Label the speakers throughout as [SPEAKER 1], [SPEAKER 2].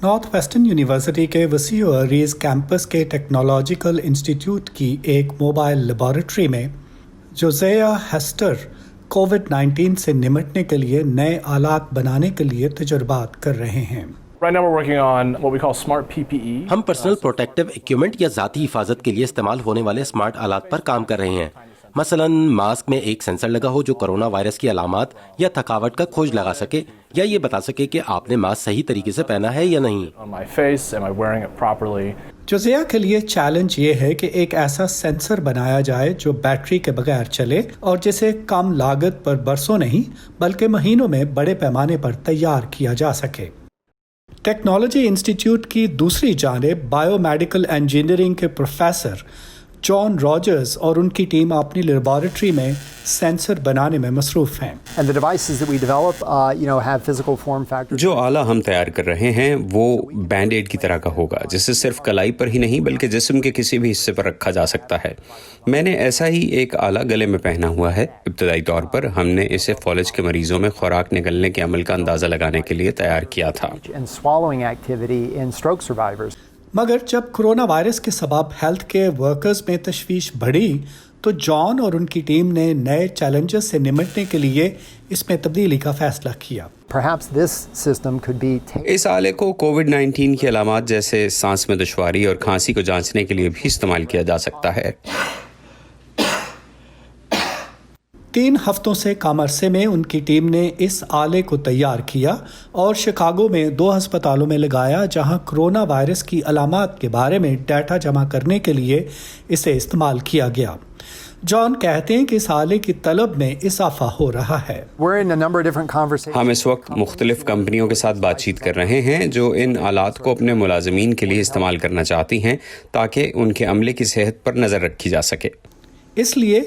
[SPEAKER 1] North western university के वसीओ Areej campus के technological institute की एक मोबाइल लेबॉरेटरी में जोज़िया हेस्टर कोविड-19 से निपटने के लिए नए आलात बनाने के लिए तजुर्बात कर रहे हैं।
[SPEAKER 2] Right now we're working on what we call smart PPE.
[SPEAKER 3] हम पर्सनल प्रोटेक्टिव इक्विपमेंट या ज़ाती हिफाजत के लिए इस्तेमाल होने वाले स्मार्ट आलात पर काम कर रहे हैं। मसलन मास्क में एक सेंसर लगा हो जो कोरोना वायरस की अलामात या थकावट का खोज लगा सके या ये बता सके कि आपने मास्क सही तरीके से पहना है या नहीं।
[SPEAKER 2] On my face, am I wearing it properly?
[SPEAKER 1] जोज़िया के लिए चैलेंज ये है कि एक ऐसा सेंसर बनाया जाए जो बैटरी के बगैर चले और जिसे कम लागत पर बरसों नहीं बल्कि महीनों में बड़े पैमाने पर तैयार किया जा सके। टेक्नोलॉजी इंस्टीट्यूट की दूसरी जानिब बायोमेडिकल इंजीनियरिंग के प्रोफेसर जॉन रॉजर्स और उनकी टीम अपनी लेबॉरेटरी में सेंसर बनाने में मसरूफ हैं।
[SPEAKER 4] And the devices that we develop, have physical form factors.
[SPEAKER 5] जो आला हम तैयार कर रहे हैं वो बैंड एड की तरह का होगा, जिसे सिर्फ कलाई पर ही नहीं बल्कि जिस्म के किसी भी हिस्से पर रखा जा सकता है। मैंने ऐसा ही एक आला गले में पहना हुआ है। इब्तदाई तौर पर हमने इसे फौलज के मरीजों में खुराक निगलने के अमल का अंदाज़ा लगाने के लिए तैयार किया था।
[SPEAKER 4] And swallowing activity in stroke survivors.
[SPEAKER 1] मगर जब कोरोना वायरस के सबब हेल्थ केयर वर्कर्स में तशवीश बढ़ी तो जॉन और उनकी टीम ने नए चैलेंजेस से निपटने के लिए इसमें तब्दीली का फैसला किया।
[SPEAKER 4] Perhaps this system could be
[SPEAKER 5] इस आले को कोविड-19 की अलामात जैसे सांस में दुश्वारी और खांसी को जांचने के लिए भी इस्तेमाल किया जा सकता है।
[SPEAKER 1] 3 हफ्तों से कम अरसे में उनकी टीम ने इस आले को तैयार किया और शिकागो में 2 अस्पतालों में लगाया जहां कोरोना वायरस की अलामात के बारे में डाटा जमा करने के लिए इसे इस्तेमाल किया गया। जॉन कहते हैं कि इस आले की तलब में इजाफा हो रहा है।
[SPEAKER 5] हम इस वक्त मुख्तलिफ कंपनियों के साथ बातचीत कर रहे हैं जो इन आलात को अपने मुलाजमीन के लिए इस्तेमाल करना चाहती हैं ताकि उनके अमले की सेहत पर नज़र रखी जा सके।
[SPEAKER 1] इसलिए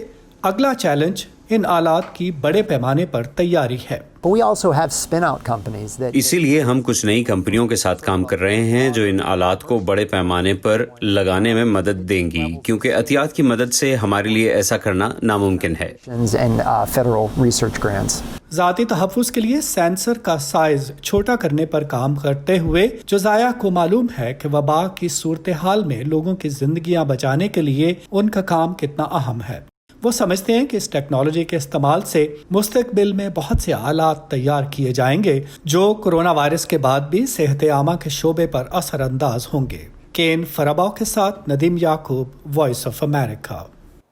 [SPEAKER 1] अगला चैलेंज इन आलात की बड़े पैमाने पर तैयारी है।
[SPEAKER 4] But we also have spin-out companies that
[SPEAKER 5] इसीलिए हम कुछ नई कंपनियों के साथ काम कर रहे हैं जो इन आलात को बड़े पैमाने पर लगाने में मदद देंगी, क्योंकि एहतियात की मदद से हमारे लिए ऐसा करना नामुमकिन है।
[SPEAKER 4] and federal research grants.
[SPEAKER 1] ज़ाती तहफ़्फ़ुज़ के लिए सेंसर का साइज छोटा करने पर काम करते हुए जोज़िया को मालूम है कि वबा की सूरत हाल में लोगों की जिंदगियां बचाने के लिए उनका काम कितना अहम है। वो समझते हैं कि इस टेक्नोलॉजी के इस्तेमाल से मुस्तकबिल में बहुत से आलात तैयार किए जाएंगे जो कोरोना वायरस के बाद भी सेहत आमा के शोबे पर असर अंदाज होंगे। केन फराबाव के साथ नदीम याकूब, वॉइस ऑफ अमेरिका।